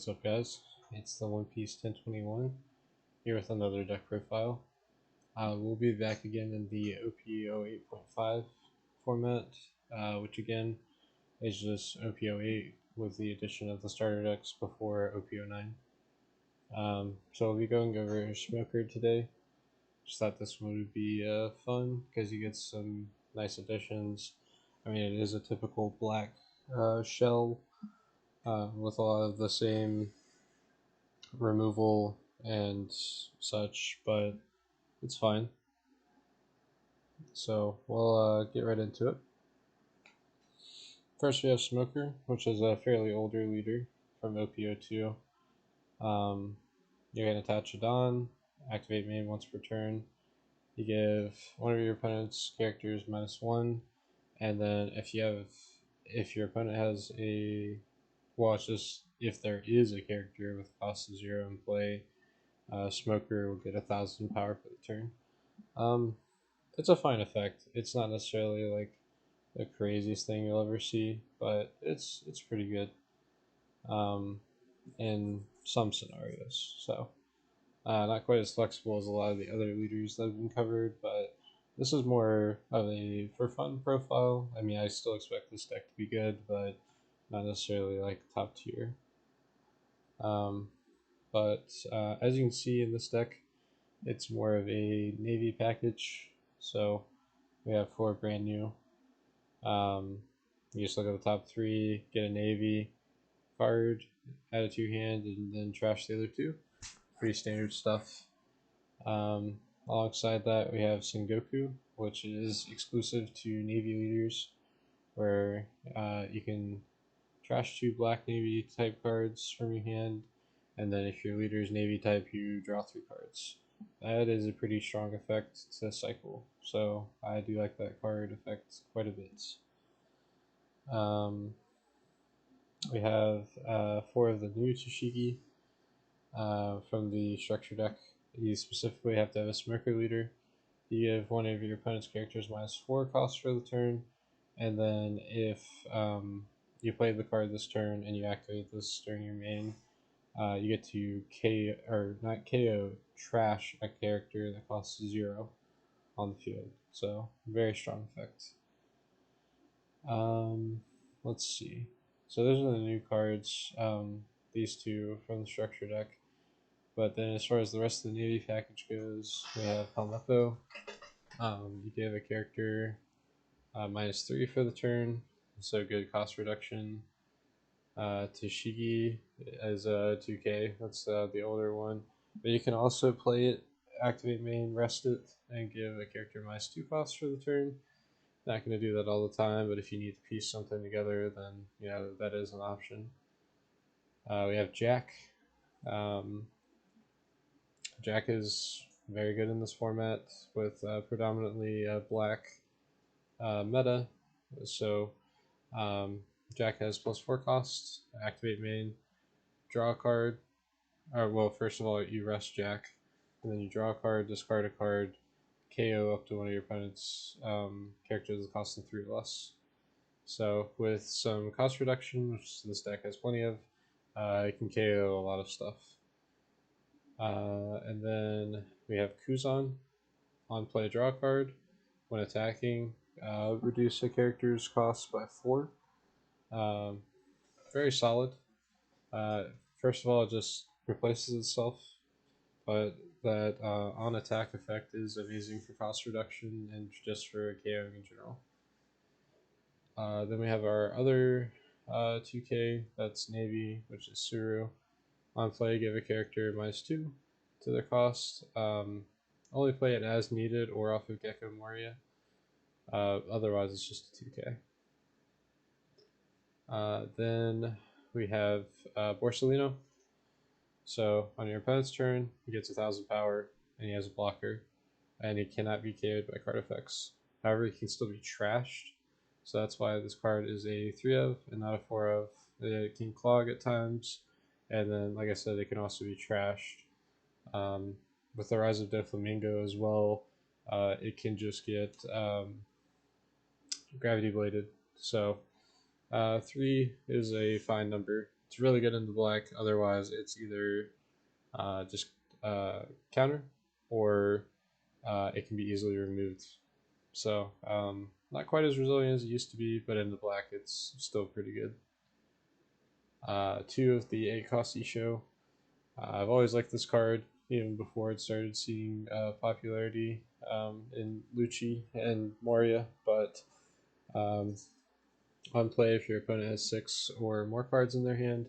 What's up, guys? It's the One Piece 1021 here with another deck profile. We'll be back again in the OP08.5 format, which again is just OP08 with the addition of the starter decks before OP09. So we'll be going over Smoker today. Just thought this one would be fun because you get some nice additions. I mean, it is a typical black shell with a lot of the same removal and such, but it's fine. So we'll get right into it. First we have Smoker, which is a fairly older leader from OP02. You can attach a Dawn, activate main once per turn. You give one of your opponent's characters -1, and then if your opponent has a, well, it's just if there is a character with cost of 0 in play, Smoker will get 1,000 power for the turn. It's a fine effect. It's not necessarily like the craziest thing you'll ever see, but it's pretty good in some scenarios. So not quite as flexible as a lot of the other leaders that have been covered, but this is more of a for fun profile. I mean, I still expect this deck to be good, but not necessarily like top tier. But as you can see in this deck, it's more of a navy package. So we have 4 brand new. You just look at the top 3, get a navy card, add it to your hand, and then trash the other 2. Pretty standard stuff. Alongside that, we have Sengoku, which is exclusive to navy leaders, where you can trash 2 black navy type cards from your hand, and then if your leader is navy type, you draw 3 cards. That is a pretty strong effect to cycle, so I do like that card effect quite a bit. We have 4 of the new TCG from the structure deck. You specifically have to have a Smoker leader. You give one of your opponent's characters -4 cost for the turn, and then if you play the card this turn and you activate this during your main, you get to trash a character that costs 0 on the field. So very strong effect. Let's see. So those are the new cards, these 2 from the structure deck. But then as far as the rest of the navy package goes, we have Helmeppo. You give a character -3 for the turn, so good cost reduction. Tashigi as a 2K, that's the older one. But you can also play it, activate main, rest it, and give a character -2 cost for the turn. Not going to do that all the time, but if you need to piece something together, then that is an option. We have Jack. Jack is very good in this format with predominantly black meta. So Jack has +4 cost, activate main, draw a card. Well, first of all, you rest Jack, and then you draw a card, discard a card, KO up to one of your opponent's characters that cost them 3 or less. So with some cost reduction, which this deck has plenty of, it can KO a lot of stuff. And then we have Kuzan. On play, draw a card. When attacking, reduce a character's cost by 4. Very solid. First of all, it just replaces itself, but that on attack effect is amazing for cost reduction and just for KOing in general. Then we have our other 2K, that's Navy, which is Suru. On play, give a character -2 to their cost. Only play it as needed or off of Gecko Moria. Otherwise, it's just a 2K. Then we have Borsalino. So on your opponent's turn, he gets 1,000 power, and he has a blocker, and he cannot be KO'd by card effects. However, he can still be trashed, so that's why this card is a 3 of and not a 4 of. It can clog at times, and then, like I said, it can also be trashed. With the Rise of Doflamingo as well, it can just get gravity bladed. So 3 is a fine number It's really good in the black. Otherwise, it's either just counter or it can be easily removed. So not quite as resilient as it used to be, but in the black, it's still pretty good. 2 of the 8 cost Isho. I've always liked this card, even before it started seeing popularity in Lucci and Moria, but on play, if your opponent has 6 or more cards in their hand,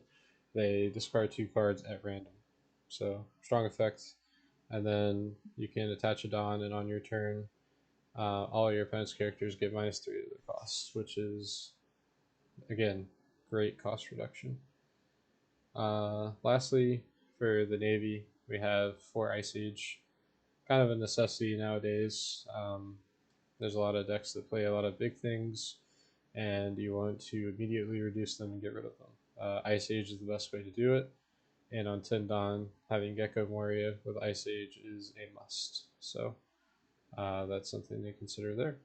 they discard 2 cards at random. So, strong effect. And then you can attach a Dawn, and on your turn, all your opponent's characters get -3 to their costs, which is, again, great cost reduction. Lastly, for the Navy, we have 4 Ice Age. Kind of a necessity nowadays. There's a lot of decks that play a lot of big things, and you want to immediately reduce them and get rid of them. Ice Age is the best way to do it, and on Tindon, having Gecko Moria with Ice Age is a must. So that's something to consider there.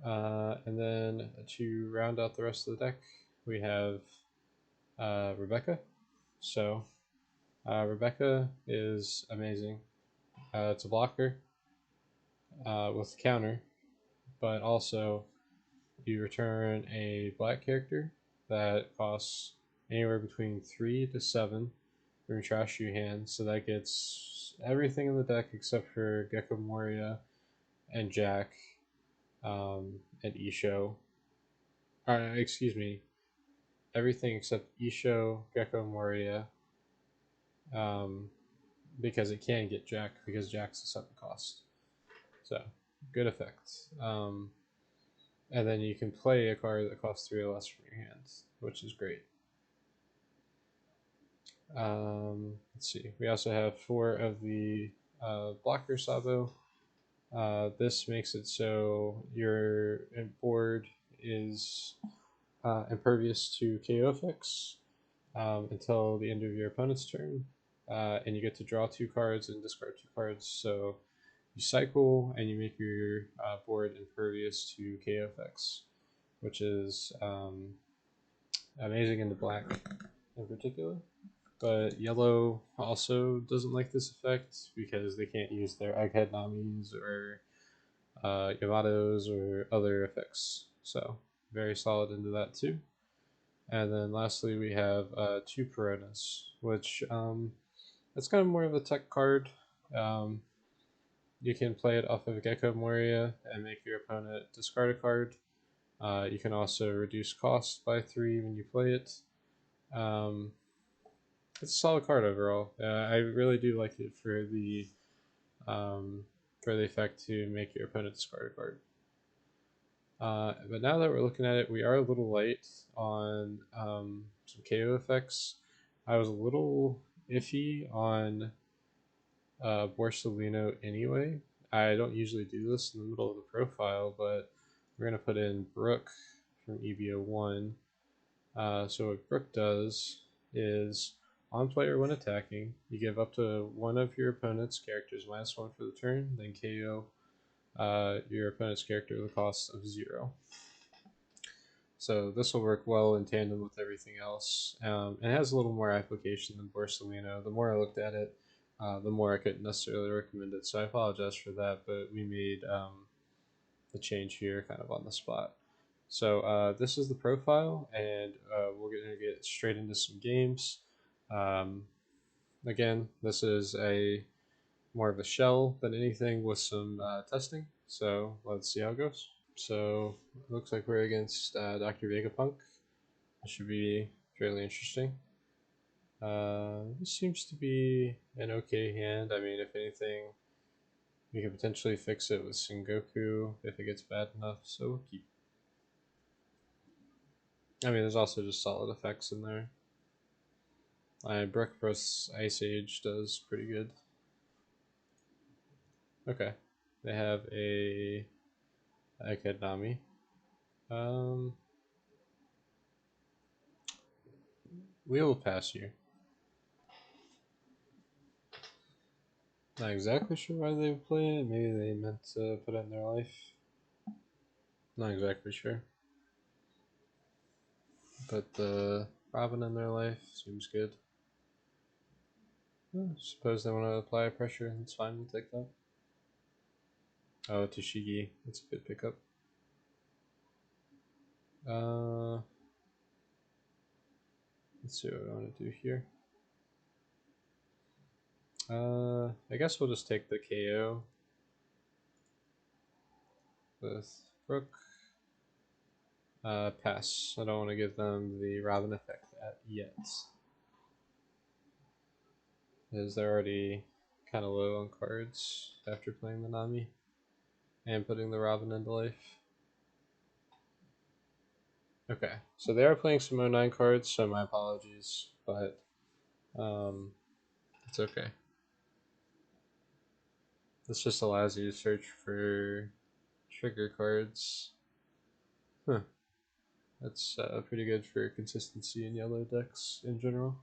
And then to round out the rest of the deck, we have Rebecca. So Rebecca is amazing. It's a blocker with counter, but also you return a black character that costs anywhere between 3 to 7 from your trash to your hand. So that gets everything in the deck except for Gecko Moria and Jack and Isho. Excuse me, everything except Isho, Gecko Moria, because it can get Jack because Jack's a 7 cost. So good effect. And then you can play a card that costs 3 or less from your hands, which is great. Let's see. We also have 4 of the blocker Sabo. This makes it so your board is impervious to KO effects until the end of your opponent's turn, and you get to draw 2 cards and discard 2 cards. So you cycle and you make your board impervious to KO effects, which is amazing in the black in particular. But yellow also doesn't like this effect because they can't use their Egghead Namis or Yamatos or other effects. So very solid into that too. And then lastly we have 2 Peronas, which it's kind of more of a tech card. You can play it off of Gecko Moria and make your opponent discard a card. You can also reduce cost by 3 when you play it. It's a solid card overall. I really do like it for the effect to make your opponent discard a card. But now that we're looking at it, we are a little light on some KO effects. I was a little iffy on Borsellino anyway. I don't usually do this in the middle of the profile, but we're going to put in Brook from EBO1. So what Brook does is, on player when attacking, you give up to one of your opponent's characters -1 for the turn, then KO your opponent's character with a cost of 0. So this will work well in tandem with everything else. And it has a little more application than Borsellino. The more I looked at it, the more I couldn't necessarily recommend it. So I apologize for that, but we made the change here kind of on the spot. So this is the profile, and we're going to get straight into some games. Again, this is more of a shell than anything with some testing. So let's see how it goes. So it looks like we're against Dr. Vegapunk. This should be fairly interesting. This seems to be an okay hand. I mean, if anything, we could potentially fix it with Sengoku if it gets bad enough, so we'll keep. I mean, there's also just solid effects in there. Brook plus Ice Age does pretty good. Okay, they have a Egghead Nami. We will pass you. Not exactly sure why they would play it. Maybe they meant to put it in their life. Not exactly sure. But Robin in their life. Seems good. Suppose they want to apply pressure. That's fine. We'll take that. Oh, Toshigi. That's a good pickup. Let's see what I want to do here. I guess we'll just take the KO with Rook. Pass. I don't want to give them the Robin effect yet. Because they're already kind of low on cards after playing the Nami and putting the Robin into life. Okay, so they are playing some 09 cards, so my apologies, but it's okay. This just allows you to search for trigger cards. Huh. That's pretty good for consistency in yellow decks in general.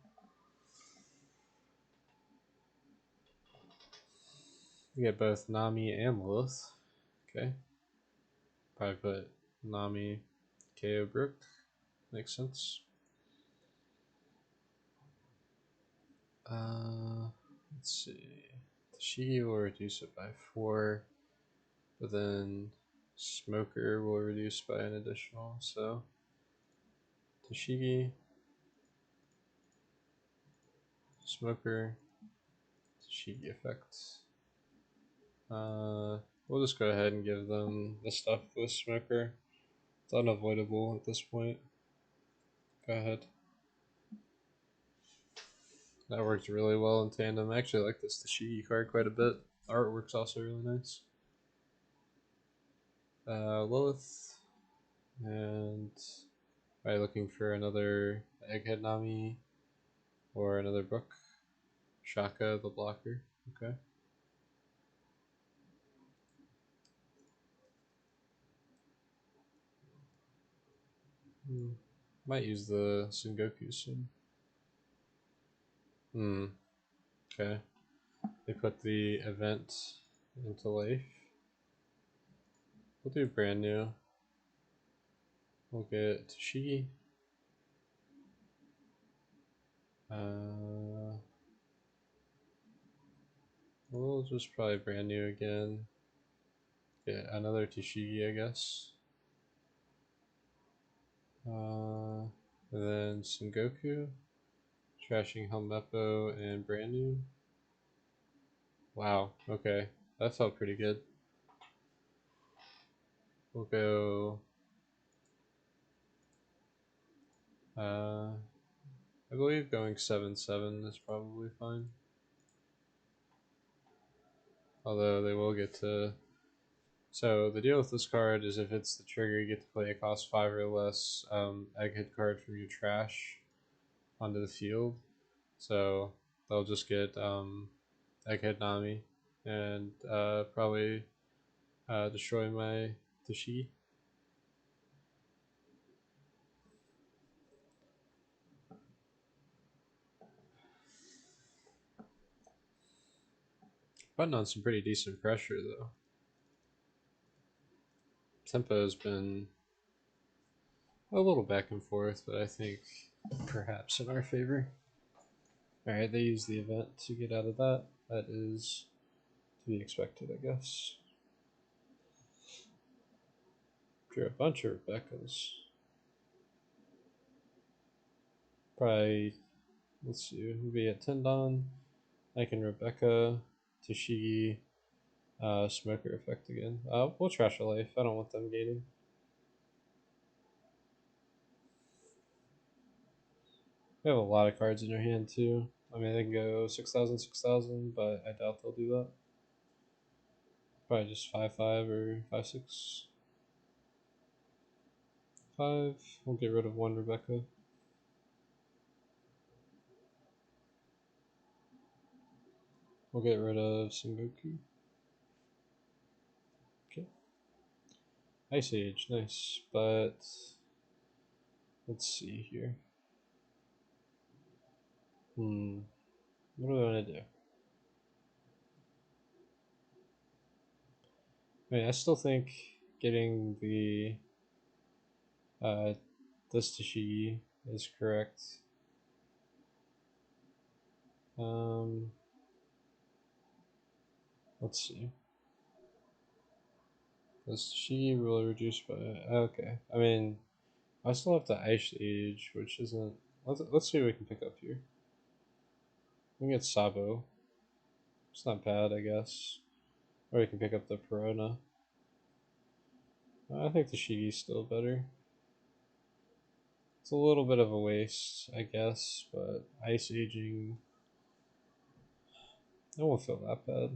We get both Nami and Lilith. Okay. Probably put Nami, KO Brook. Makes sense. Let's see. Toshigi will reduce it by 4, but then Smoker will reduce by an additional. So Toshigi, Smoker, Toshigi effects. We'll just go ahead and give them the stuff with Smoker. It's unavoidable at this point. Go ahead. That worked really well in tandem. I actually like this Toshigi card quite a bit. The artwork's also really nice. Lilith, and are you looking for another Egghead Nami or another Brook? Shaka, the blocker. Okay. Might use the Sengoku soon. Okay. They put the event into life. We'll do brand new. We'll get Toshigi. We'll just probably brand new again. Get another Toshigi, I guess. And then Sengoku. Trashing Helmeppo and brand new. Wow, okay. That felt pretty good. We'll go I believe going 7/7 is probably fine. Although they will get to. So the deal with this card is if it's the trigger, you get to play a cost 5 or less egghead card from your trash onto the field. So they'll just get egghead Nami and probably destroy my Toshigi. Putting on some pretty decent pressure though. Tempo has been a little back and forth, but I think perhaps in our favor. Alright, they use the event to get out of that. That is to be expected, I guess. Drew a bunch of Rebeccas. Probably, let's see, we'll be at Tendon. I can Rebecca, Toshigi, Smoker effect again. We'll trash a life. I don't want them gaining. We have a lot of cards in their hand too. I mean, they can go 6,000, 6,000, but I doubt they'll do that. Probably just 5/5 or 5/6. 5. We'll get rid of one Rebecca. We'll get rid of Sengoku. Okay. Ice Age, nice. But let's see here. What do I want to do? I mean, I still think getting the this Toshigi is correct. Let's see. Does she really reduce by? Okay. I mean, I still have the Ice Age, which isn't. Let's see what we can pick up here. We can get Sabo. It's not bad, I guess. Or we can pick up the Perona. I think the Shigi's still better. It's a little bit of a waste, I guess, but Ice Aging, it won't feel that bad.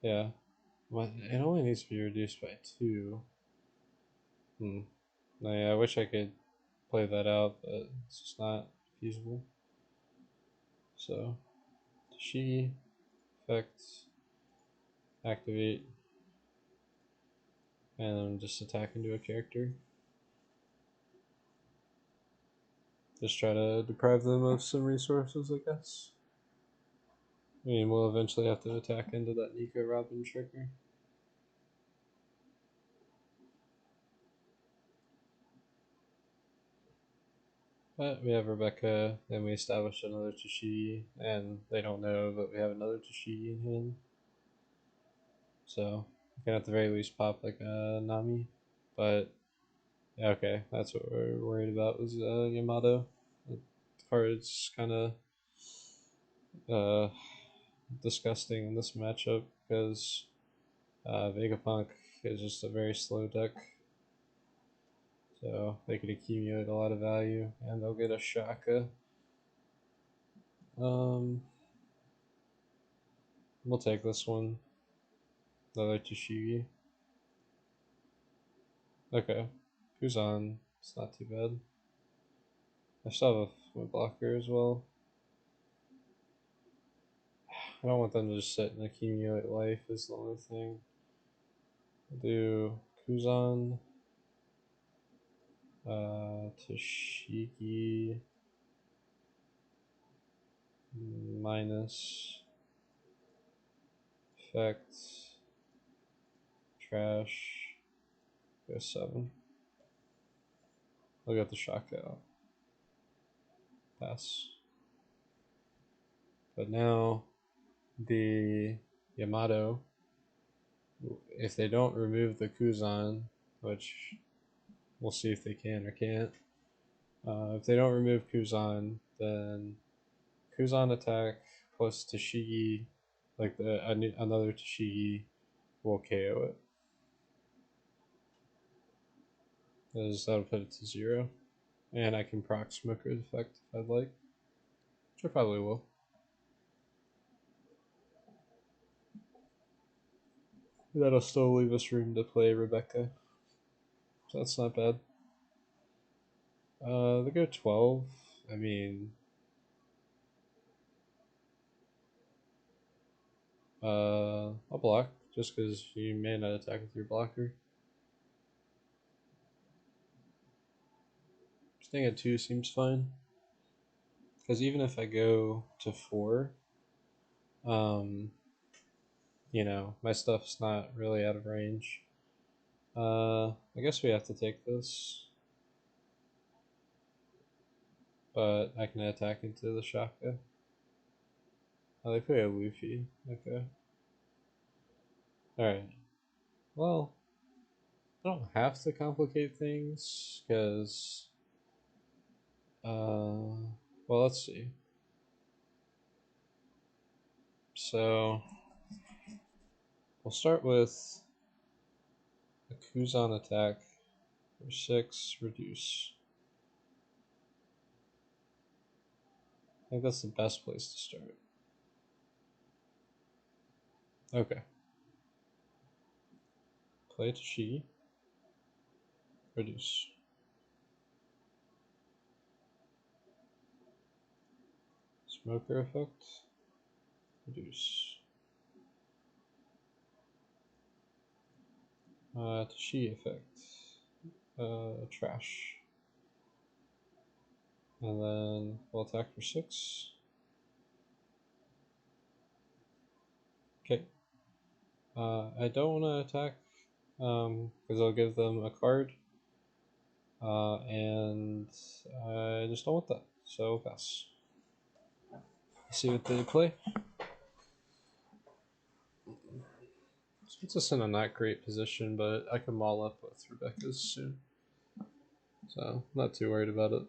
Yeah. But it only needs to be reduced by 2. Hmm. No, yeah, I wish I could play that out, but it's just not feasible. So, Shigi, effects, activate, and just attack into a character. Just try to deprive them of some resources, I guess. I mean, we'll eventually have to attack into that Nico Robin trigger. But we have Rebecca, and we establish another Tashigi, and they don't know, but we have another Tashigi in hand. So, we can at the very least pop like a Nami. But, yeah, okay, that's what we're worried about was Yamato. The card's kind of uh, disgusting in this matchup because Vegapunk is just a very slow deck. So they could accumulate a lot of value, and they'll get a Shaka. We'll take this one. Another Tashigi. Okay. Kuzan. It's not too bad. I still have my blocker as well. I don't want them to just sit and accumulate life is the only thing. I'll do Kuzan. Tashigi. Minus. Effect. Trash. Go 7. I'll get the Shaka out. Pass. But now the Yamato, if they don't remove the Kuzan, which we'll see if they can or can't. If they don't remove Kuzan, then Kuzan attack plus Tashigi, like another Tashigi, will KO it. That'll put it to 0. And I can proc Smoker's effect if I'd like, which I probably will. That'll still leave us room to play Rebecca, so that's not bad. They go 12. I mean, I'll block just because you may not attack with your blocker. Staying at 2 seems fine. Because even if I go to 4, you know, my stuff's not really out of range. I guess we have to take this. But I can attack into the Shaka. Oh, they play a Luffy. Okay. Alright. Well, I don't have to complicate things, because... well, let's see. So, we'll start with a Kuzan attack for 6, reduce. I think that's the best place to start. Okay. Play to Shi. Reduce. Smoker effect. Reduce. Tashi effect. Trash. And then we'll attack for 6. Okay. I don't want to attack because I'll give them a card. And I just don't want that. So pass. See what they play. So puts us in a not great position, but I can maul up with Rebecca's soon. So not too worried about it.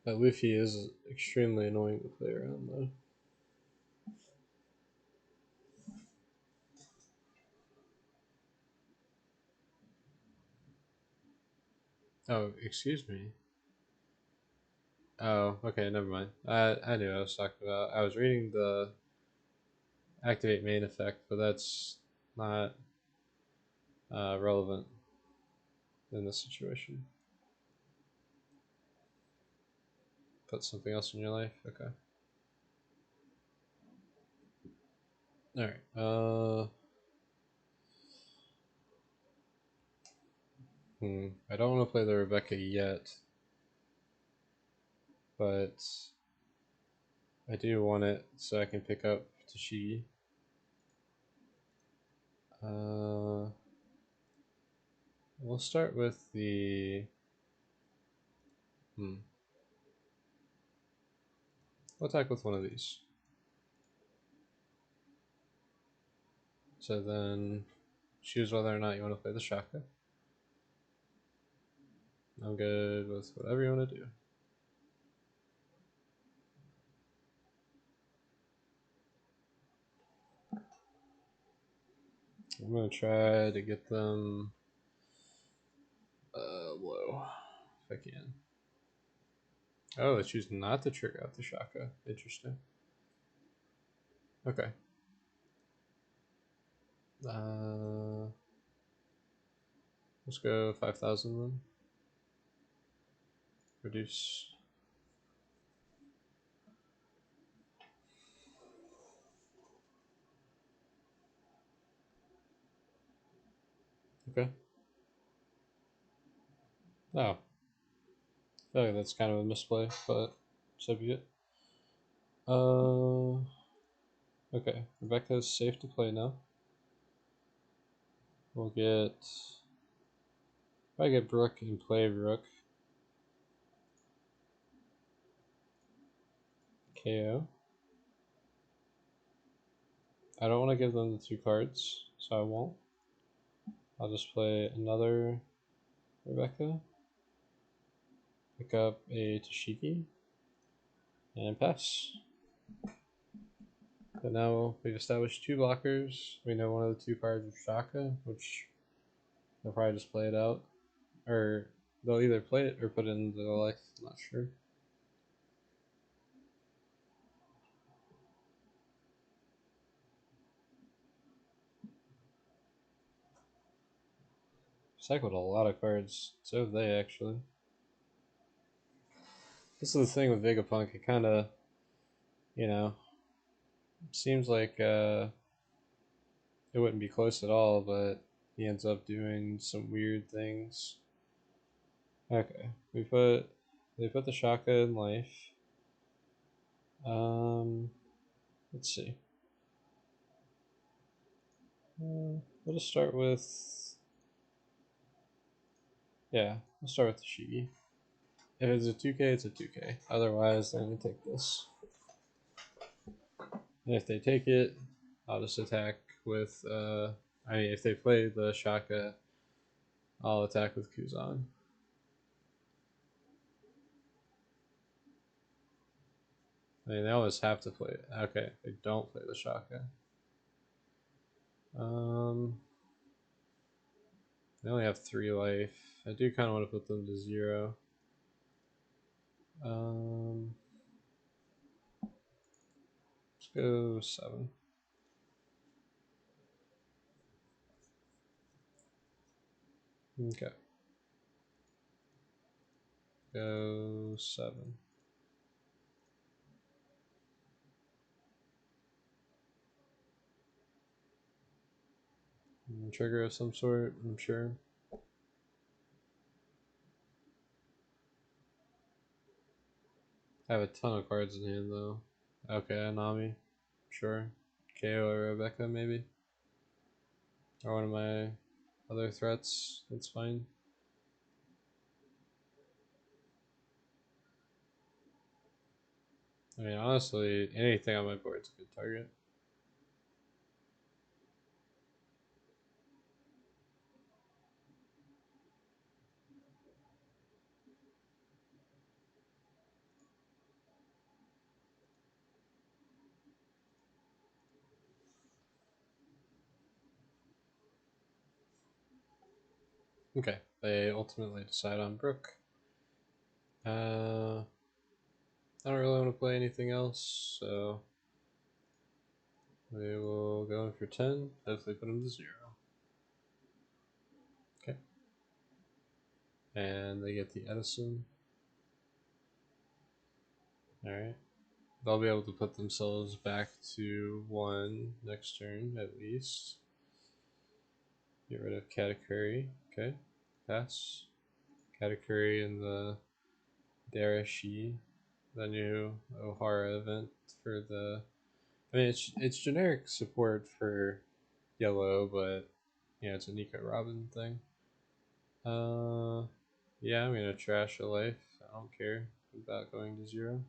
That Luffy is extremely annoying to play around though. Oh, excuse me. Oh, okay, never mind. I knew what I was talking about. I was reading the activate main effect, but that's not relevant in this situation. Put something else in your life? Okay. Alright, I don't want to play the Rebecca yet, but I do want it so I can pick up Tashigi. We'll start with the... We'll attack with one of these. So then choose whether or not you want to play the Shaka. I'm good with whatever you want to do. I'm going to try to get them low if I can. Oh, they choose not to trigger out the Shaka. Interesting. Okay. Let's go 5,000 then. Reduce. Okay. Oh. I feel like that's kind of a misplay, but so be it. Okay. Rebecca's safe to play now. We'll get... If I get Brook and play Rook. KO. I don't want to give them the 2 cards, so I won't. I'll just play another Rebecca. Pick up a Tashigi. And pass. So now we've established 2 blockers. We know one of the 2 cards is Shaka, which they'll probably just play it out. Or they'll either play it or put it into the life, I'm not sure. Cycled a lot of cards. So have they, actually. This is the thing with Vegapunk. It kind of, you know, seems like it wouldn't be close at all, but he ends up doing some weird things. Okay, they put the Shaka in life. Let's see. We'll just start with... Yeah, we'll start with the Shigi. If it's a 2k, it's a 2k. Otherwise, they're going to take this. And if they take it, I'll just attack with... I mean, if they play the Shaka, I'll attack with Kuzan. I mean, they always have to play it. Okay, they don't play the Shaka. They only have 3 life. I do kind of want to put them to 0. Let's go 7. Okay. Go 7. Trigger of some sort, I'm sure. I have a ton of cards in hand though. Okay, Anami. Sure. KO or Rebecca maybe. Or one of my other threats. That's fine. I mean, honestly, anything on my board's a good target. Okay, they ultimately decide on Brook. I don't really want to play anything else, so we will go in for 10. Hopefully put him to 0. Okay. And they get the Edison. Alright. They'll be able to put themselves back to 1 next turn, at least. Get rid of Katakuri. Okay. Pass. Katakuri and the Darashi, the new Ohara event for the. I mean, it's generic support for yellow, but yeah, it's a Nico Robin thing. Yeah, I'm gonna trash a life. I don't care about going to 0.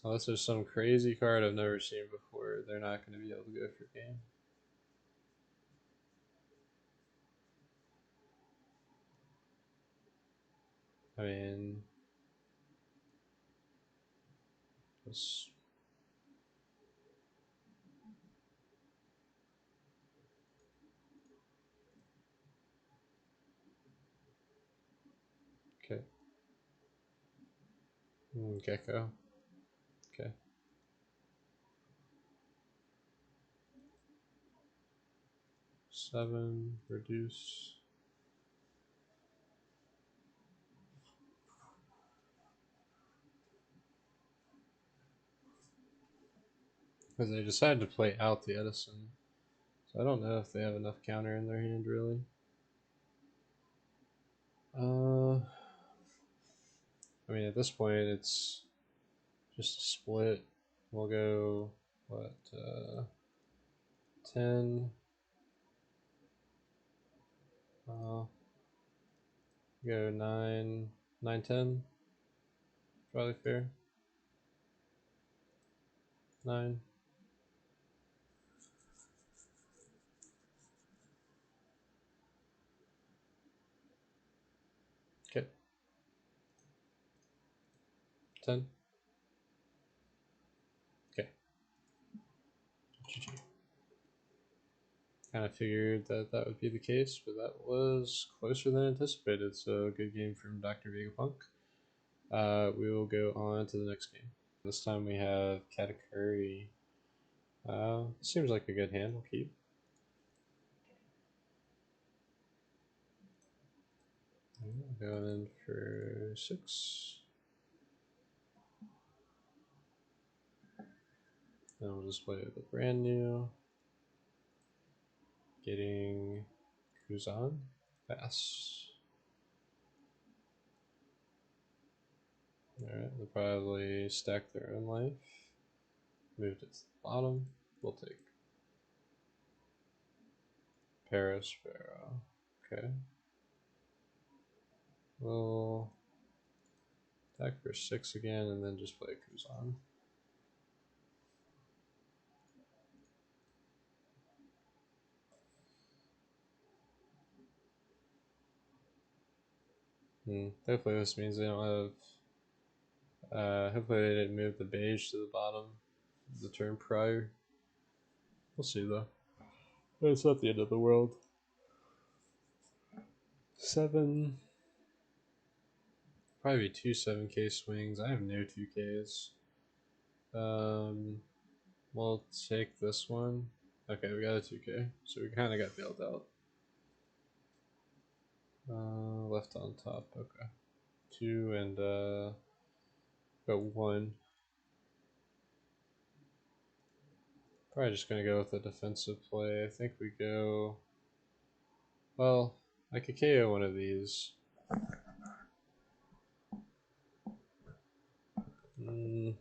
Unless there's some crazy card I've never seen before, they're not going to be able to go for game. I mean, just okay. Gecko. Okay. 7 reduce. Because they decided to play out the Edison, so I don't know if they have enough counter in their hand really. I mean, at this point, it's just a split. We'll go what 10. Go 9, 9, 10. Probably fair. 9. Okay. 10. Okay. GG. Kind of figured that that would be the case, but that was closer than anticipated. So good game from Dr. Vegapunk. We will go on to the next game. This time we have Katakuri. Seems like a good hand. We'll keep. Going in for 6. Then we'll just play the brand new. Getting Kuzan. Pass. Alright, they'll probably stack their own life. Move it to the bottom. We'll take Parasparrow. Okay. We'll attack for 6 again and then just play Kuzan. Hopefully this means they don't have... hopefully they didn't move the beige to the bottom the turn prior. We'll see though. It's not the end of the world. 7. Probably 2 7K swings. I have no 2Ks. We'll take this one. Okay, we got a 2K. So we kind of got bailed out. Left on top. Okay. 2 and got 1. Probably just gonna go with a defensive play. I think we go. Well, I could KO one of these. I mean,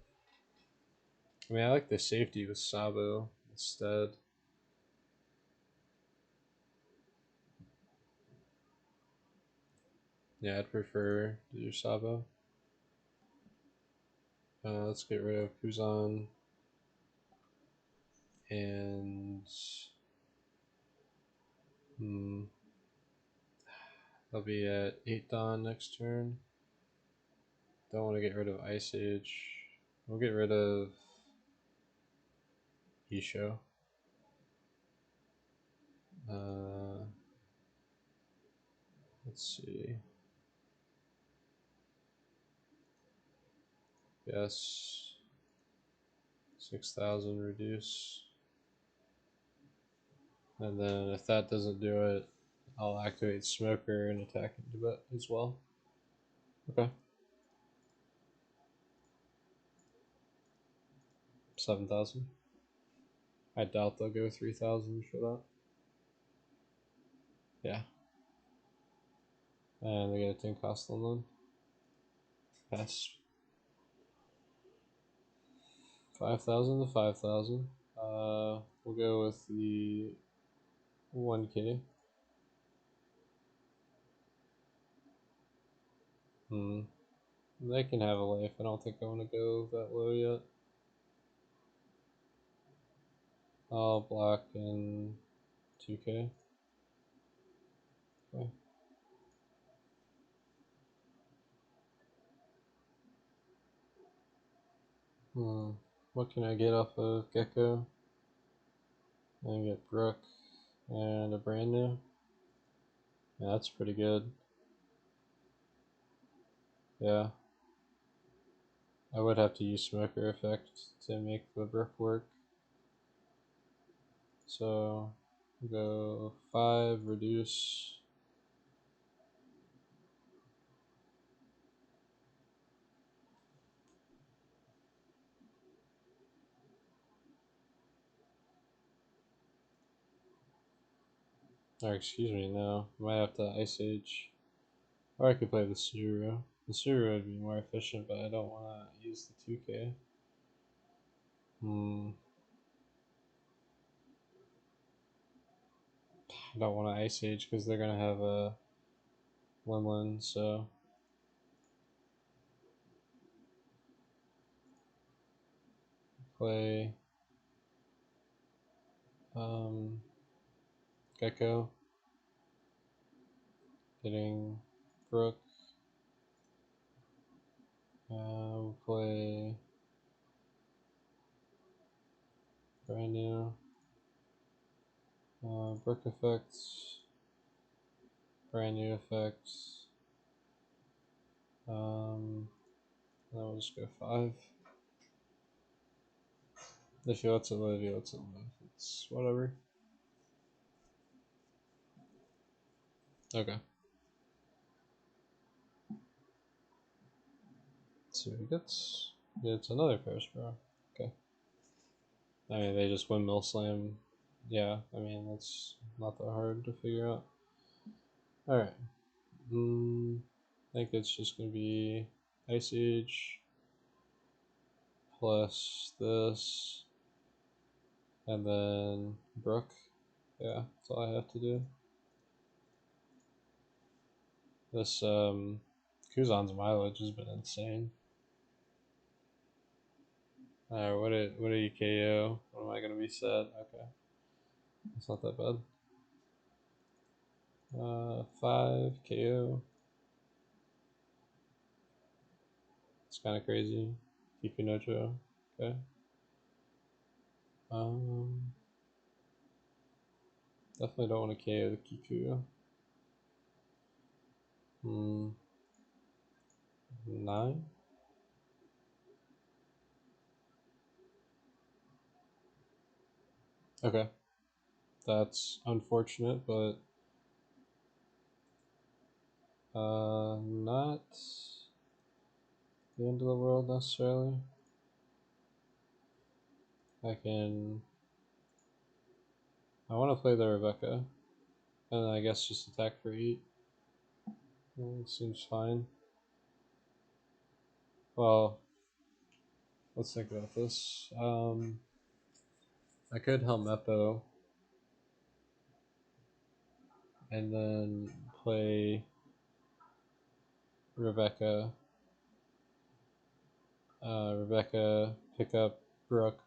I like the safety with Sabo instead. Yeah, I'd prefer to do Sabo. Let's get rid of Kuzan and I'll be at 8 Dawn next turn. Don't want to get rid of Ice Age. We'll get rid of Isho. Let's see. Yes. 6,000 reduce. And then if that doesn't do it, I'll activate Smoker and attack into it as well. Okay. 7,000. I doubt they'll go 3,000 for that. Yeah. And they get a 10 cost on them. Pass. 5,000 to 5,000. We'll go with the 1K. They can have a life. I don't think I want to go that low yet. I'll block in 2K. Okay. What can I get off of Gecko? I can get Brook and a brand new. Yeah, that's pretty good. Yeah. I would have to use Smoker Effect to make the Brook work. So, go 5, reduce. Or excuse me, no. I might have to Ice Age. Or I could play the Suru. The Suru would be more efficient, but I don't want to use the 2K. I don't want to Ice Age because they're going to have a Limlin, so. Play Gecko. Getting Brook. We'll play brand new. Brook effects. Brand new effects. I'll just go 5. If he lets it live, he lets it live. It's whatever. Okay. Let's see what he gets. Yeah, it's another Ferris Bro. Okay. I mean, they just windmill slam. Yeah, I mean, that's not that hard to figure out. Alright. I think it's just going to be Ice Age plus this, and then Brook. Yeah, that's all I have to do. This Kuzan's mileage has been insane. Alright, what do you KO? What am I gonna be sad? Okay. It's not that bad. 5 KO. It's kinda crazy. Kikunojo. Okay. Definitely don't want to KO the Kiku. 9? Okay. That's unfortunate, but not the end of the world necessarily. I want to play the Rebecca, and I guess just attack for 8. Seems fine. Well, let's think about this. I could Helmeppo and then play Rebecca. Rebecca, pick up Brooke,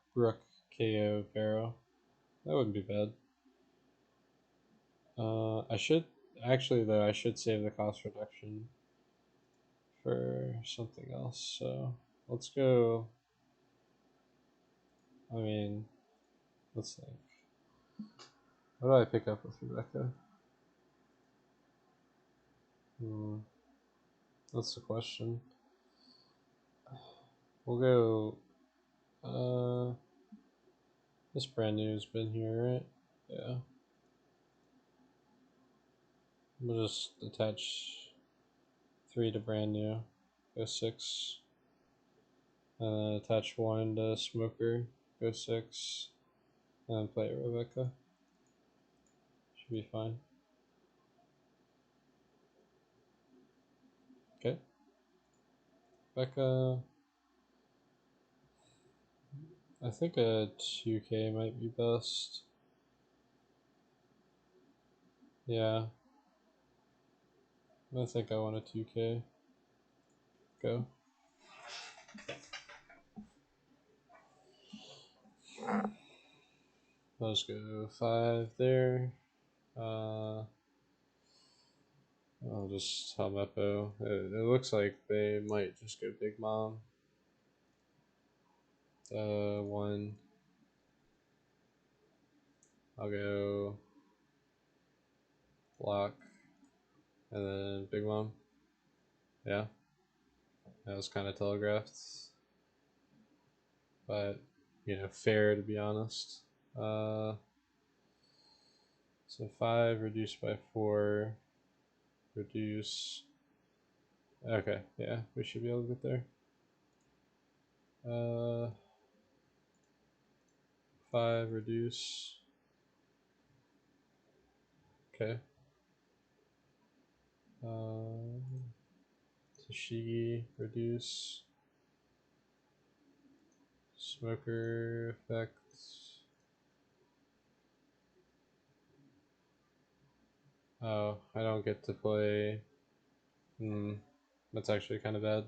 KO, Barrow. That wouldn't be bad. I should I should save the cost reduction for something else. So let's go. I mean, let's think. What do I pick up with Rebecca? That's the question. We'll go. This brand new's been here, right? Yeah. We'll just attach 3 to brand new. Go 6. And then attach 1 to smoker. Go 6. And then play Rebecca. Should be fine. Okay. Rebecca. I think a 2k might be best. Yeah. I think I want a 2k. Go. Let's go 5 there. I'll just Helmeppo. It looks like they might just go Big Mom. 1. I'll go block. And then Big Mom. Yeah. That was kind of telegraphed. But, fair to be honest. So 5 reduced by 4. Reduce. Okay, yeah, we should be able to get there. 5 reduce. Okay. Tashigi reduce. Smoker effect. Oh, I don't get to play. That's actually kind of bad.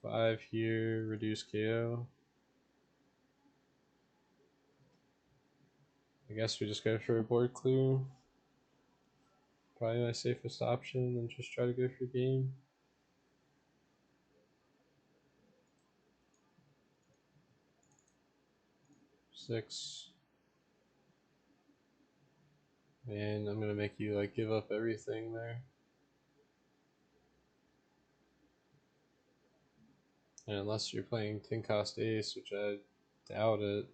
5 here, reduce KO. I guess we just go for a board clear. Probably my safest option, and just try to go for game. Six. And I'm gonna make you like give up everything there. And unless you're playing 10 cost ace, which I doubt it.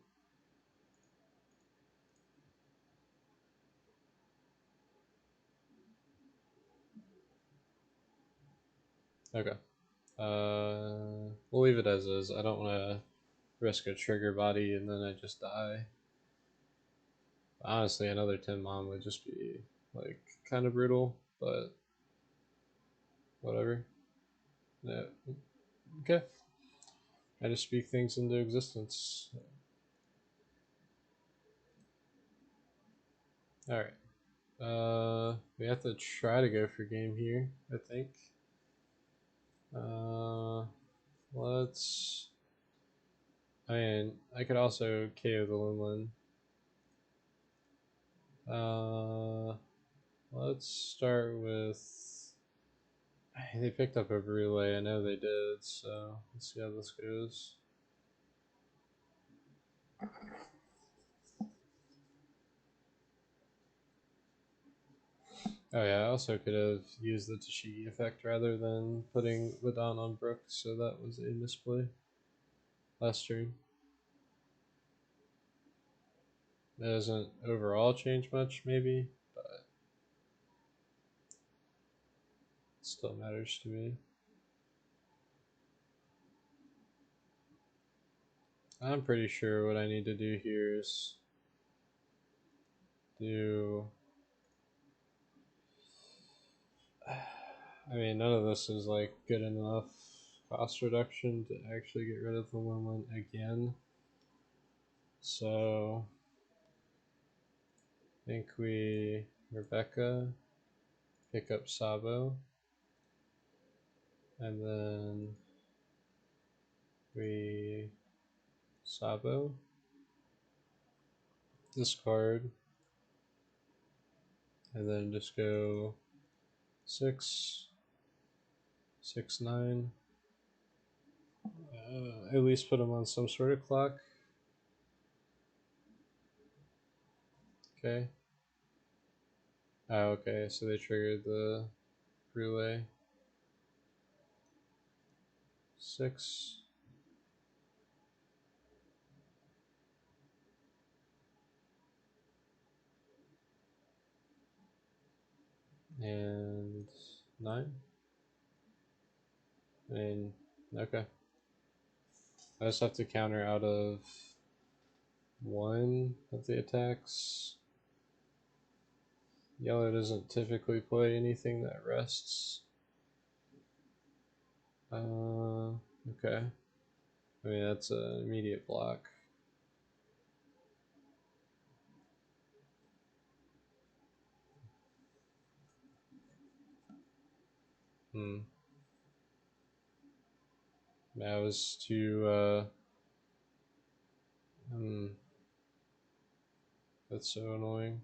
Okay. We'll leave it as is. I don't want to risk a trigger body and then I just die. Honestly, another 10 mom would just be like kind of brutal, but whatever. Yeah. Okay. I just speak things into existence. Alright. We have to try to go for game here, I think. Let's. I mean, I could also KO the Lumlin. Let's start with. They picked up a relay, I know they did, so let's see how this goes. Oh yeah, I also could have used the Tashigi effect rather than putting Ladon on Brook, so that was a misplay last turn. It doesn't overall change much, maybe, but it still matters to me. I'm pretty sure what I need to do here is do. I mean, none of this is like good enough cost reduction to actually get rid of the Lumlin again. So I think we Rebecca. pick up Sabo, and then we Sabo, discard, and then just go 6, 6, 9. At least put them on some sort of clock. Okay. Oh, okay, so they triggered the relay. 6. And 9. I mean, okay. I just have to counter out of one of the attacks. Yellow doesn't typically play anything that rests. Okay. I mean, that's an immediate block. That was too, that's so annoying.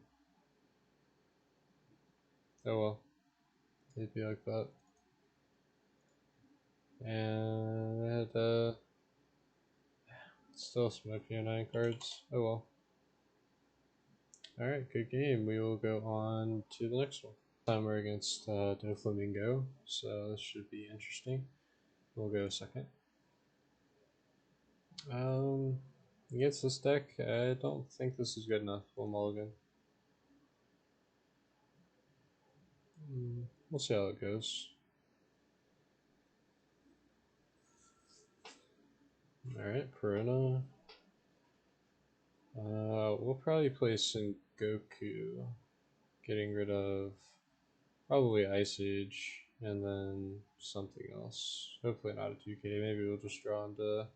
Oh well. It'd be like that. And still smoking 9 cards. Oh well. Alright, good game. We will go on to the next one. This time we're against Doflamingo, so this should be interesting. We'll go second. Against this deck, I don't think this is good enough. We'll mulligan. We'll see how it goes. Alright, Peruna. We'll probably play Sengoku, getting rid of probably Ice Age, and then something else. Hopefully not a 2K. Maybe we'll just draw into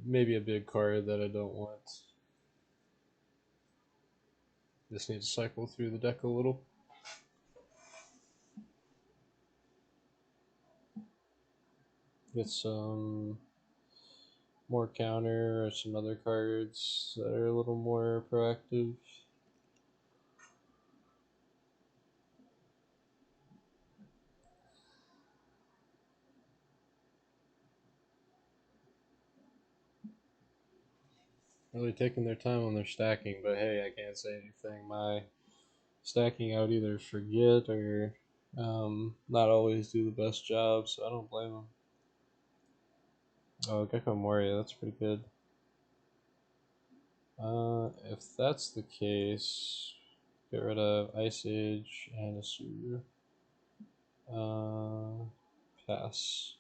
maybe a big card that I don't want. Just need to cycle through the deck a little. Get some more counter or some other cards that are a little more proactive. Really taking their time on their stacking, but hey, I can't say anything. My stacking, I would either forget or not always do the best job, so I don't blame them. Oh, Gecko Moria, that's pretty good. If that's the case, get rid of Ice Age and Asur. Pass.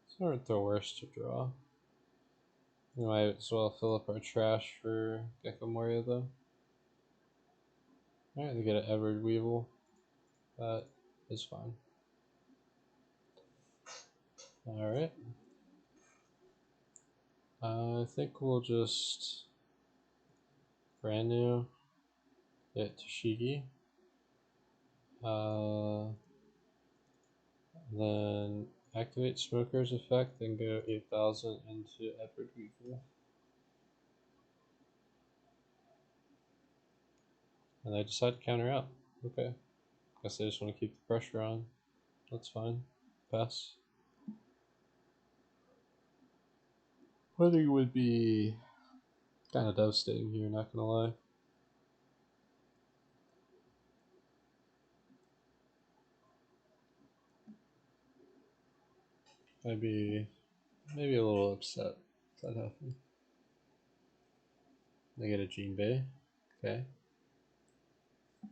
It's not the worst to draw. We might as well fill up our trash for Gecko Moria though. Alright, they get an Edward Weevil. That is fine. Alright. I think we'll just brand new get Toshigi. Then activate Smoker's effect and go 8,000 into Edward Weevil. And I decide to counter out. Okay. Guess I just want to keep the pressure on. That's fine. Pass. Weathering would be kind of devastating here, not gonna lie. I'd be maybe a little upset if that happened. They get a Gene Bay. Okay.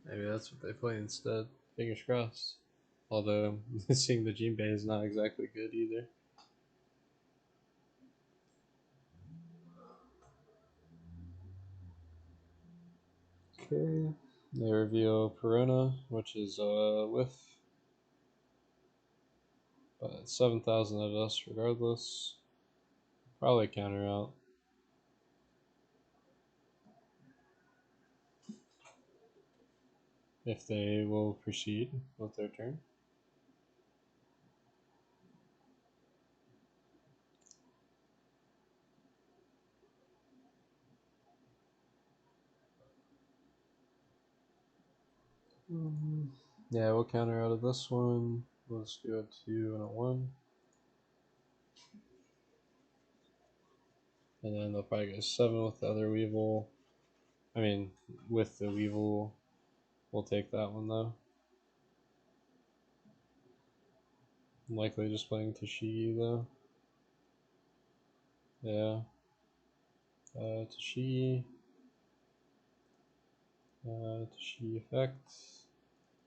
Maybe that's what they play instead. Fingers crossed. Although, seeing the Gene Bay is not exactly good either. Okay. They reveal Peruna, which is with 7,000 at us regardless. Probably counter out. if they will proceed with their turn. Yeah, we'll counter out of this one. Let's do a 2 and a 1. And then they'll probably go 7 with the other Weevil. I mean, with the Weevil, we'll take that one though. I'm likely just playing Tashigi though. Yeah. Tashigi. Tashigi effect.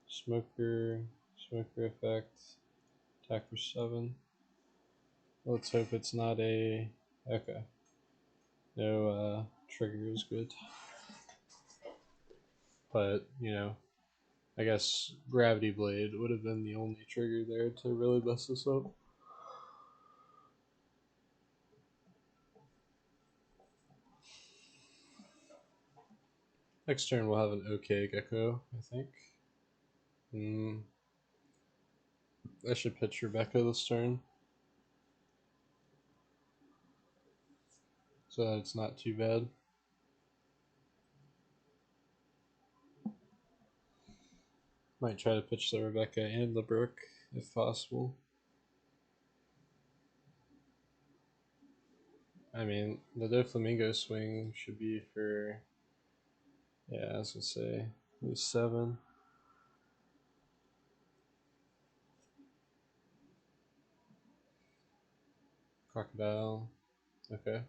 Smoker effect. Attack for 7. Let's hope it's not a. Okay. No trigger is good. But, you know, I guess Gravity Blade would have been the only trigger there to really mess us up. Next turn we'll have an OK Gecko, I think. I should pitch Rebecca this turn, so it's not too bad. Might try to pitch the Rebecca and the Brook if possible. I mean, the Doflamingo swing should be for, yeah, I was gonna say, at least 7. Crocodile, okay.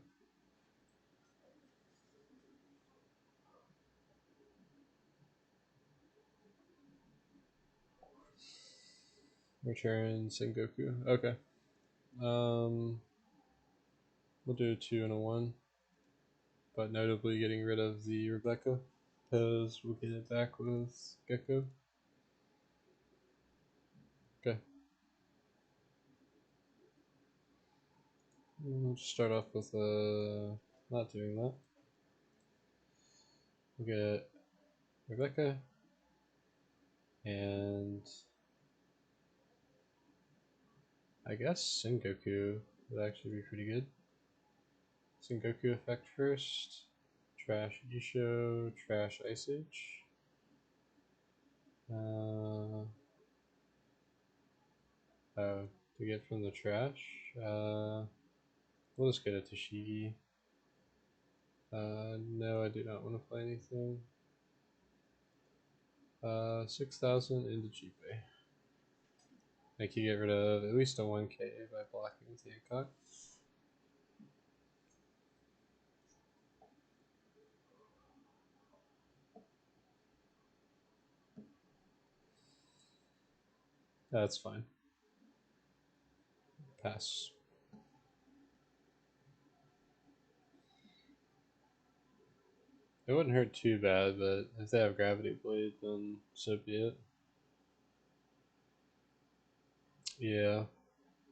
Return Sengoku, okay. We'll do a 2 and a 1, but notably getting rid of the Rebecca, because we'll get it back with Gecko. Okay. We'll just start off with not doing that. We'll get Rebecca, and I guess Sengoku would actually be pretty good. Sengoku effect first. Trash Isho, trash Ice Age. To get from the trash. We'll just get a Tashigi. No, I do not want to play anything. 6,000 into Jipe. I can get rid of at least a 1k by blocking with the Hancock. That's fine. Pass. It wouldn't hurt too bad, but if they have Gravity Blade, then so be it. Yeah.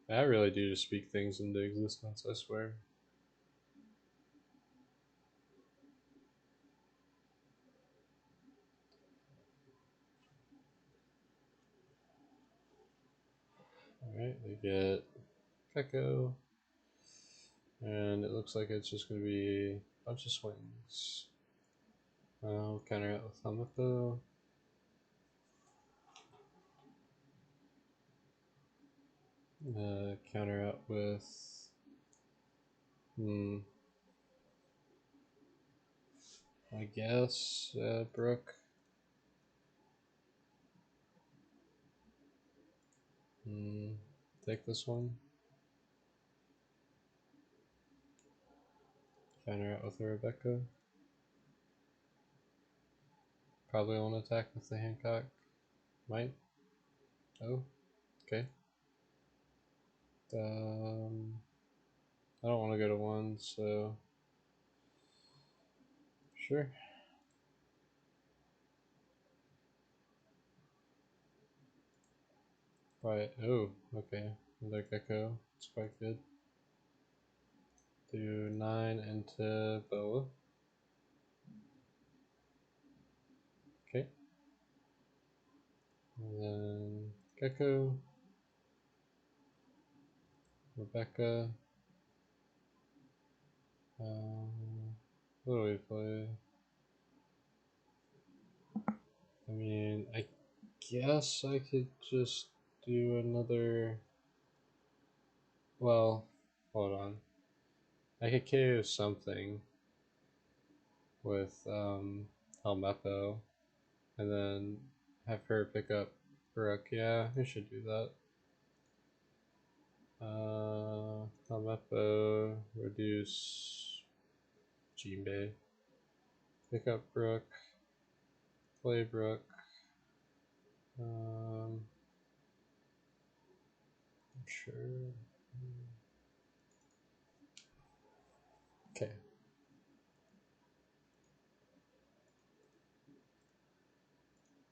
I really do just speak things into existence, I swear. Alright, we get Gecko. And it looks like it's just going to be a bunch of swings. I'll counter it with Hamako. Counter out with I guess Brook. Take this one. Counter out with the Rebecca. Probably won't attack with the Hancock. Might. Oh, okay. I don't want to go to 1, so sure. Right. Oh, okay. Another Gecko. It's quite good. Do 9 into Boa. Okay. then Gecko, Rebecca. What do we play? I mean, I guess I could just do another. Well, hold on. I could KO something with Helmeppo, and then have her pick up Brooke. Yeah, I should do that. Helmeppo, reduce Jinbei. Pick up Brooke. Play Brooke. I'm sure. Okay.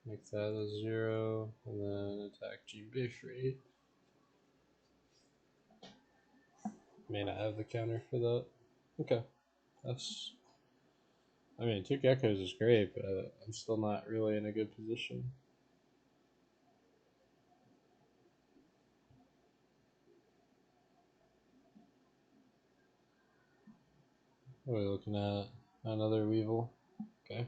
Make that a 0, and then attack Jinbei for 8. May not have the counter for that. Okay. That's. I mean, 2 geckos is great, but I'm still not really in a good position. What are we looking at? Another Weevil. Okay.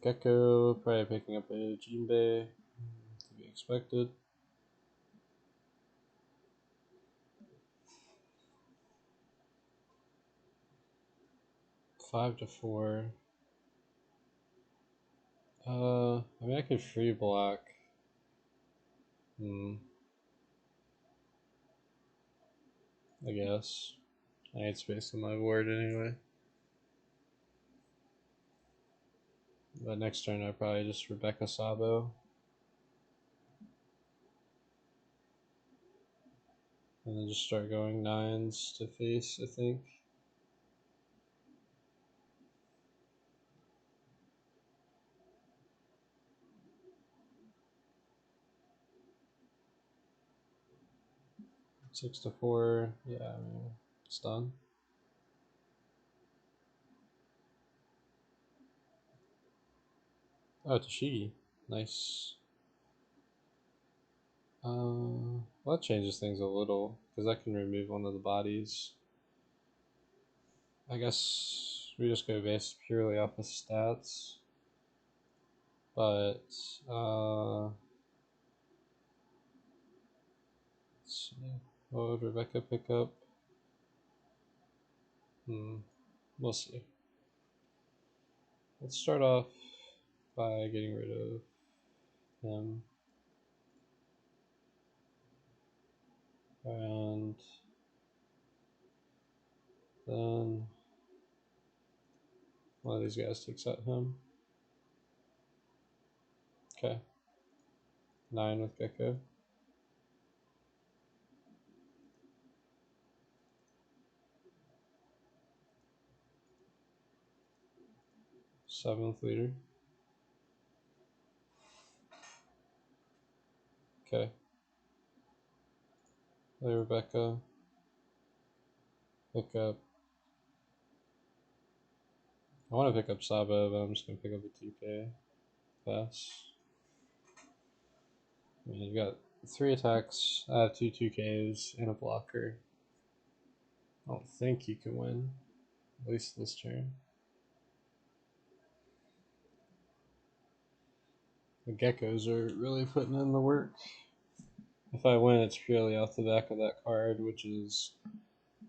Gecko, probably picking up a Jinbei, to be expected. Five to 4. I mean, I could free block. I guess. I need space on my board anyway. But next turn, I probably just Rebecca Sabo. And then just start going 9s to face, I think. Six to 4. Yeah, I mean, it's done. Oh, Tashigi. Nice. Well, that changes things a little, because I can remove one of the bodies. I guess we just go based purely off of stats. But, let's see. What would Rebecca pick up? We'll see. Let's start off by getting rid of him. And then one of these guys takes out him. Okay. 9 with Gecko. 7th leader. Okay. Play Rebecca. Pick up. I want to pick up Sabo, but I'm just going to pick up a 2k. Pass. I mean, you've got 3 attacks. I have 2 2ks and a blocker. I don't think you can win. At least this turn. The geckos are really putting in the work. If I win, it's purely off the back of that card, which is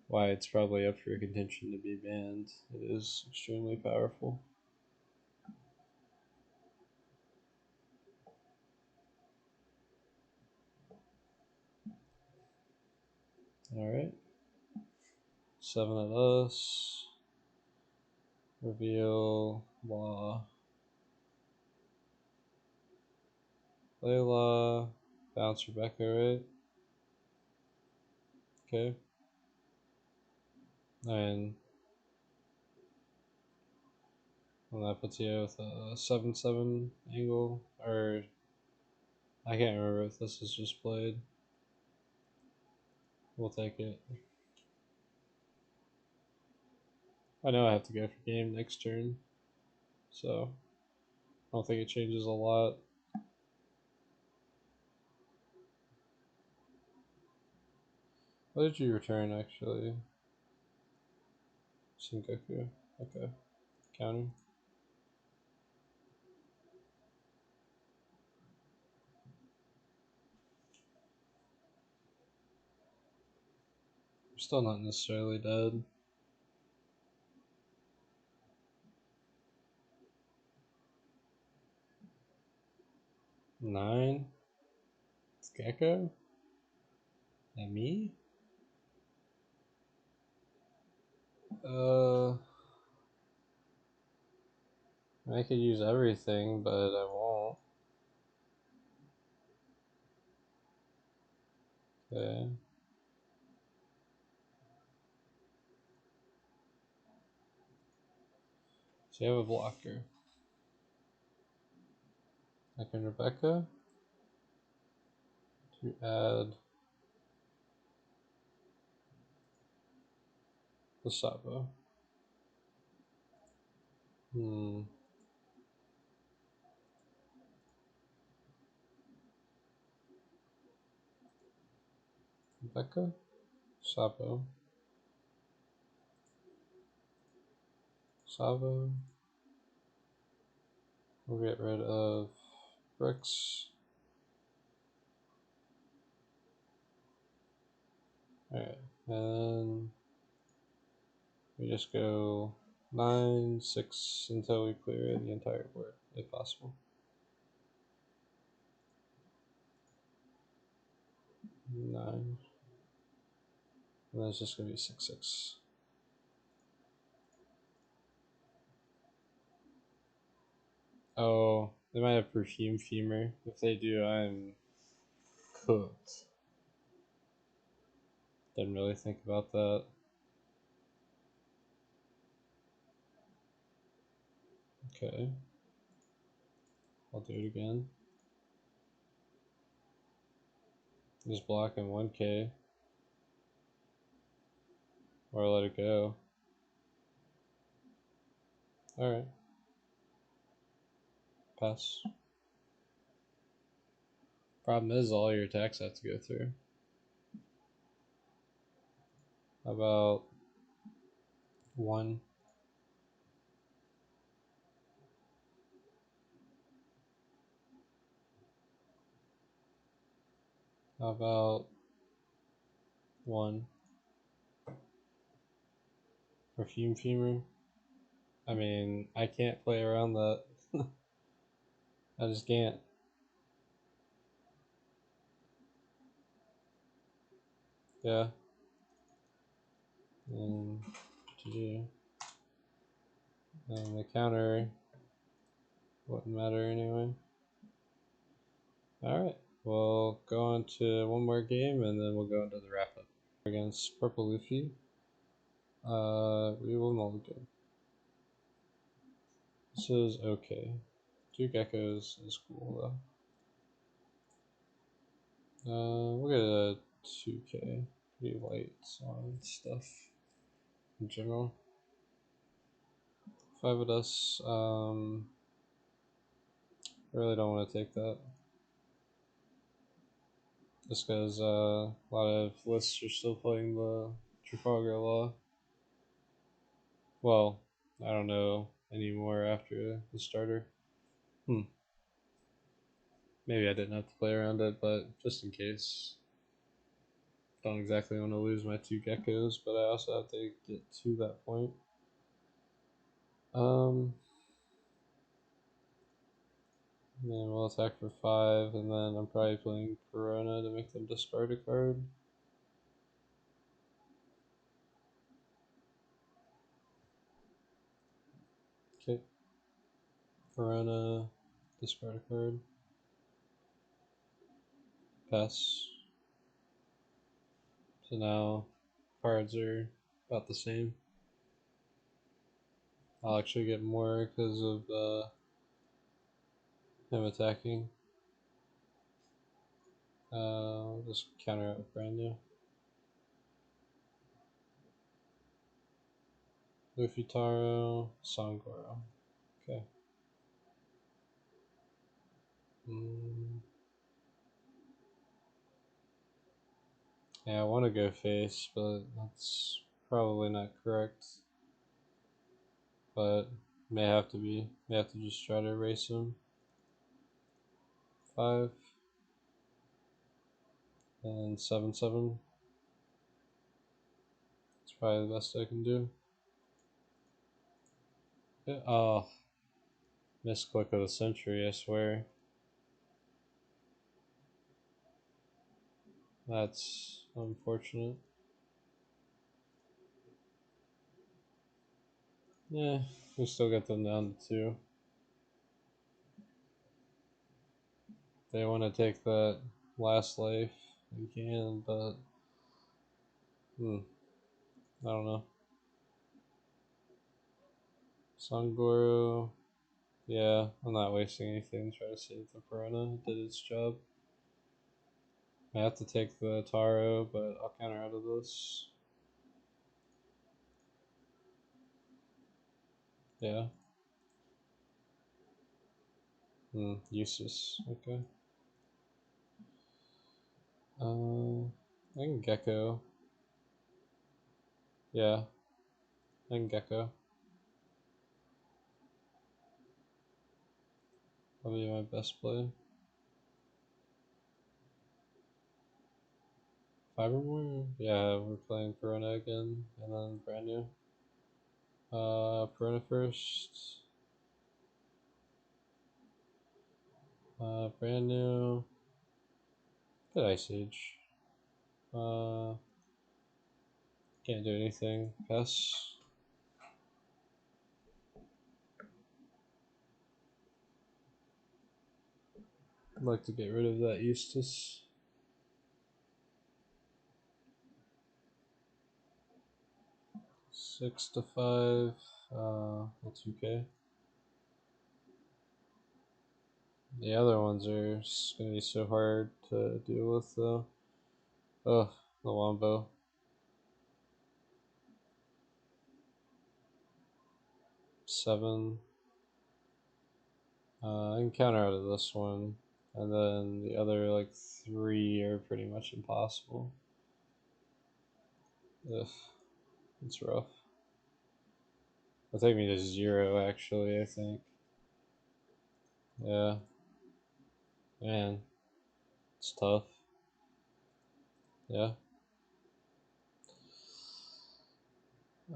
why it's probably up for contention to be banned. It is extremely powerful. Alright. 7 of us. Reveal. Law. Layla. Bounce Rebecca, right? Okay. And that puts you with a 7-7 angle. Or I can't remember if this is just played. We'll take it. I know I have to go for game next turn, so I don't think it changes a lot. What did you return actually? Sengoku. Okay. Counter. I'm still not necessarily dead. Nine? It's Gecko? And me? I could use everything, but I won't. Okay. So you have a blocker. I can Rebecca to add the Sabo. Rebecca? Sabo. Sabo. We'll get rid of bricks. Alright, and we just go 9, 6 until we clear the entire board, if possible. 9. And then it's just going to be 6, 6. Oh, they might have Perfume Femur. If they do, I'm cooked. Didn't really think about that. Okay. I'll do it again. Just block in 1k. Or let it go. Alright. Pass. Problem is, all your attacks have to go through. How about 1? How about 1? Perfume Femur? I mean, I can't play around that. I just can't. Yeah. And GG. And the counter wouldn't matter anyway. Alright, we'll go on to one more game and then we'll go into the wrap up. Against Purple Luffy. We will mulligan. This is okay. 2 geckos is cool though. We'll get a 2k. Pretty light on stuff in general. 5 of us. I really don't want to take that. Just because a lot of lists are still playing the Trafalgar Law. Well, I don't know anymore after the starter. Maybe I didn't have to play around it, but just in case. Don't exactly want to lose my 2 geckos, but I also have to get to that point. Then we'll attack for 5, and then I'm probably playing Corona to make them discard a card. Okay. Corona, discard a card. Pass. So now cards are about the same. I'll actually get more because of him attacking. I'll just counter out with brand new. Lufutaro, Sangoro. Okay. Yeah, I want to go face, but that's probably not correct. But may have to be. May have to just try to erase him. 5 and 7/7. It's probably the best I can do. Yeah, oh, misclick of the century, I swear. That's unfortunate. Yeah, we still got them down to 2. They want to take that last life, they can, but I don't know. Sangoro, yeah, I'm not wasting anything. Try to save the Piranha. It did its job. I have to take the Taro, but I'll counter out of this. Yeah. Useless. Okay. I can Gecko. Yeah, I can Gecko. That'll be my best play. 5 or more? Yeah, we're playing Corona again, and then brand new. Corona first. Brand new. Good Ice Age. Can't do anything. Pass. I'd like to get rid of that Eustace. 6/5. That's okay. The other ones are just gonna be so hard to deal with, though. Oh, the Wombo. 7. I can counter out of this one, and then the other like 3 are pretty much impossible. Ugh, it's rough. It'll take me to 0 actually, I think. Yeah. Man, it's tough. Yeah.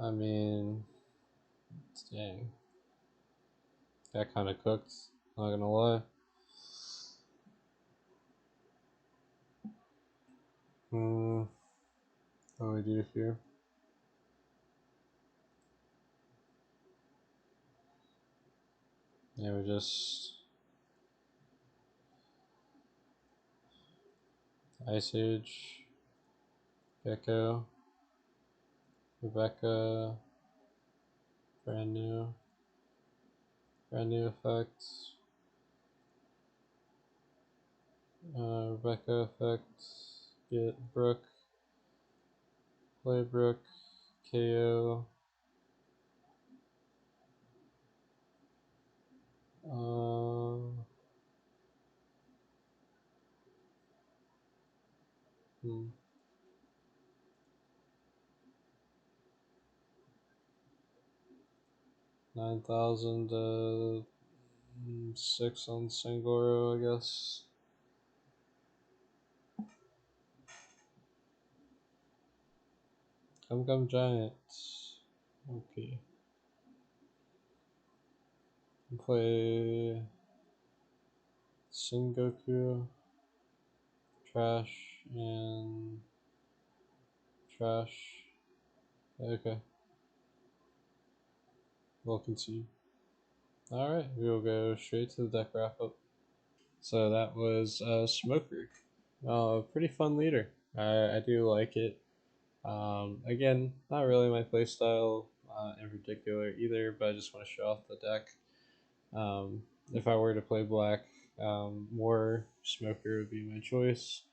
I mean, dang. Got kind of cooked, not gonna lie. What do we do here? Yeah, we just Ice Age, Gecko, Rebecca, brand new effects, Rebecca effect, get Brook, play Brook, KO, 9,000 6 on Sangoro, I guess. Come Giants. Okay. Play Sengoku, trash, and trash. Okay. We'll concede. Alright, we will go straight to the deck wrap up. So that was Smoker. Pretty fun leader. I do like it. Again, not really my playstyle in particular either, but I just want to show off the deck. If I were to play black, more Smoker would be my choice.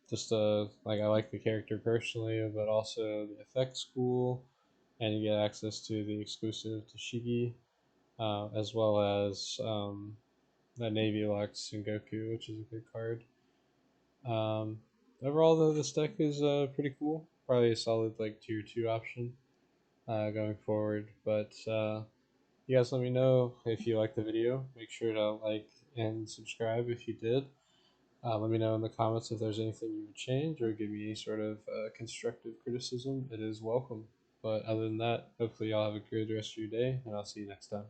Just like I like the character personally, but also the effect's cool. and you get access to the exclusive TCG, as well as the Navy Lux and Goku, which is a good card. Overall, though, this deck is pretty cool. Probably a solid like tier 2 option going forward. But you guys let me know if you liked the video. Make sure to like and subscribe if you did. Let me know in the comments if there's anything you would change or give me any sort of constructive criticism. It is welcome. But other than that, hopefully y'all have a good rest of your day, and I'll see you next time.